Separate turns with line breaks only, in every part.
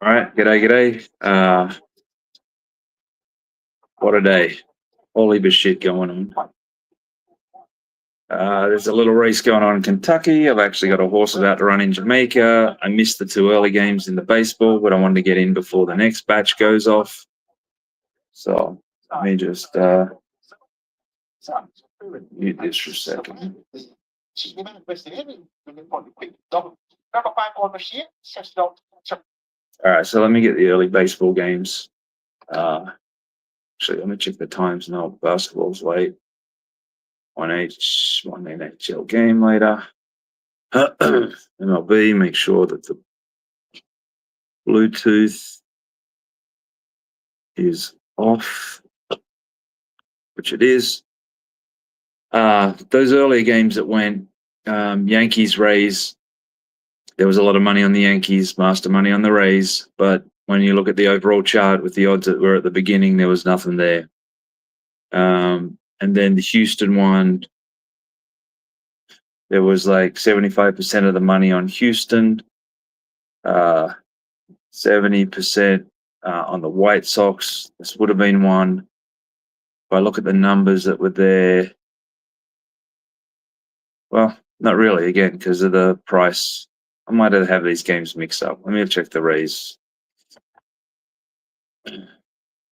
All right, g'day. What a day. All heap of shit going on. There's a little race going on in Kentucky. I've actually got a horse about to run in Jamaica. I missed the 2 early games in the baseball, but I wanted to get in before the next batch goes off. So let me just mute this for a second. All right, so let me get the early baseball games. Actually, let me check the times now. Basketball's late. One NHL game later. MLB, make sure that the Bluetooth is off, which it is. Those earlier games that went, Yankees, Rays, there was a lot of money on the Yankees, master money on the Rays, but when you look at the overall chart with the odds that were at the beginning, there was nothing there. And then the Houston one, there was like 75% of the money on Houston, 70% on the White Sox. This would have been one. If I look at the numbers that were there, well, not really, again, because of the price. I might have these games mixed up. Let me check the Rays.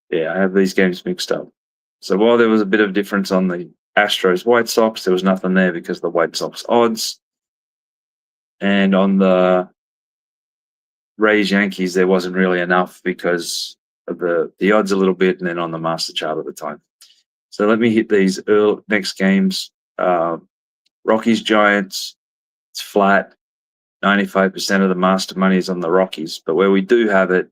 Yeah, I have these games mixed up. So while there was a bit of difference on the Astros White Sox, there was nothing there because of the White Sox odds. And on the Rays Yankees, there wasn't really enough because of the odds a little bit, and then on the master chart at the time. So let me hit these next games. Rockies Giants, it's flat. 95% of the master money is on the Rockies, but where we do have it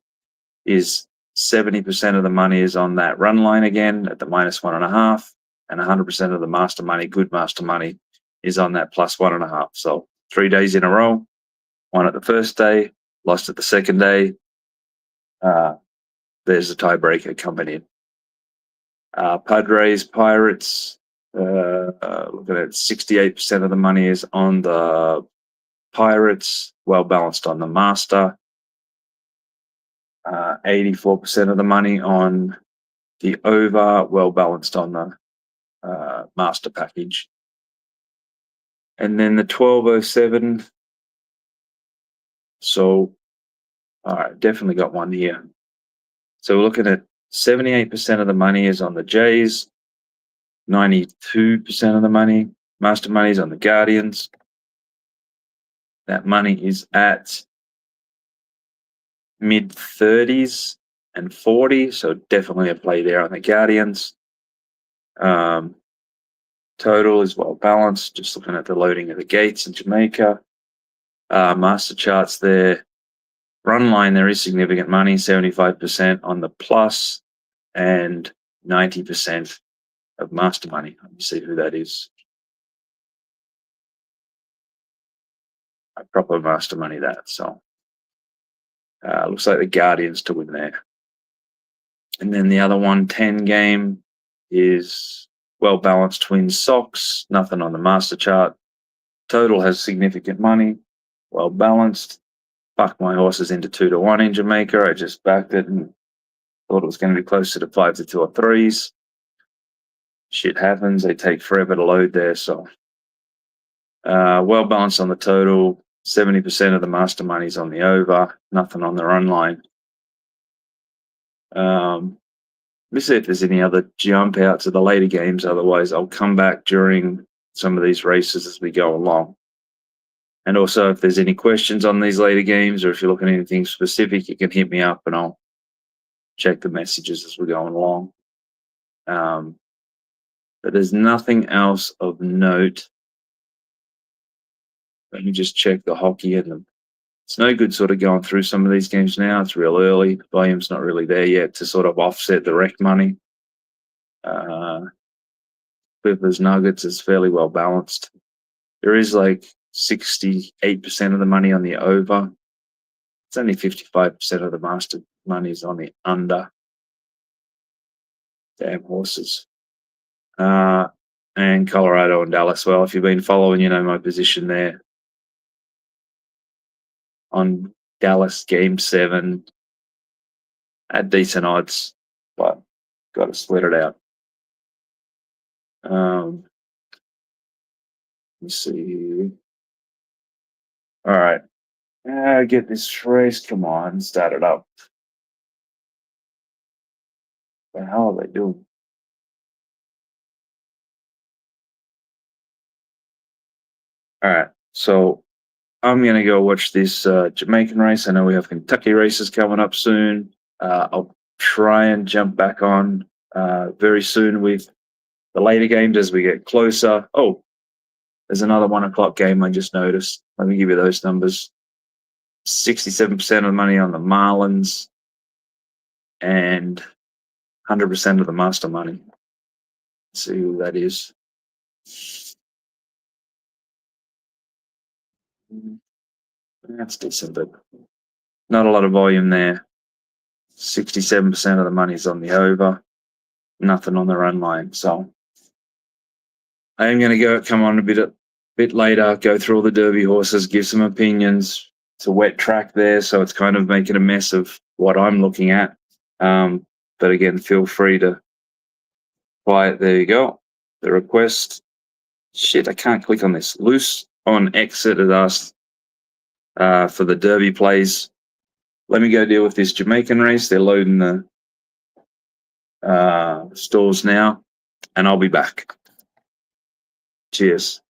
is 70% of the money is on that run line again at the -1.5, and 100% of the master money, good master money, is on that +1.5. So 3 days in a row, won at the first day, lost at the second day. There's a tiebreaker coming in. Padres, Pirates, look at it, 68% of the money is on the Pirates, well balanced on the master. 84% of the money on the over, well balanced on the master package. And then the 1207. So, all right, definitely got one here. So we're looking at 78% of the money is on the Jays, 92% of the money, master money is on the Guardians. That money is at mid-30s and 40, so definitely a play there on the Guardians. Total is well balanced, just looking at the loading of the gates in Jamaica. Master charts there. Run line, there is significant money, 75% on the plus and 90% of master money. Let me see who that is. Proper master money that, so looks like the Guardians to win there. And then the other 110 game is well balanced Twins Sox, nothing on the master chart. Total has significant money, well balanced. Fuck my horses into 2-1 in Jamaica. I just backed it and thought it was going to be closer to 5-2 or 3s. Shit happens, they take forever to load there, so well balanced on the total. 70% of the master money's on the over, nothing on the run line. Let me see if there's any other jump outs of the later games. Otherwise, I'll come back during some of these races as we go along. And also, if there's any questions on these later games, or if you're looking at anything specific, you can hit me up and I'll check the messages as we're going along. But there's nothing else of note. Let me just check the hockey and it's no good sort of going through some of these games now. It's real early. The volume's not really there yet to sort of offset the rec money. Clippers Nuggets is fairly well balanced. There is like 68% of the money on the over. It's only 55% of the master money's on the under. Damn horses. And Colorado and Dallas. Well, if you've been following, you know my position there on Dallas Game 7 at decent odds, but got to split it out. Let me see. All right. Get this race. Come on, start it up. What the hell are they doing? All right. So I'm going to go watch this Jamaican race. I know we have Kentucky races coming up soon. I'll try and jump back on very soon with the later games as we get closer. Oh, there's another 1:00 game I just noticed. Let me give you those numbers. 67% of the money on the Marlins and 100% of the master money. Let's see who that is. That's decent, but not a lot of volume there. 67% of the money's on the over, nothing on the run line. So I am going to come on a bit later, go through all the Derby horses, give some opinions. It's a wet track there, so it's kind of making a mess of what I'm looking at. But again, feel free to buy it. There you go. The request. Shit, I can't click on this. Loose on exit has asked for the Derby plays. Let me go deal with this Jamaican race. They're loading the stores now, and I'll be back. Cheers.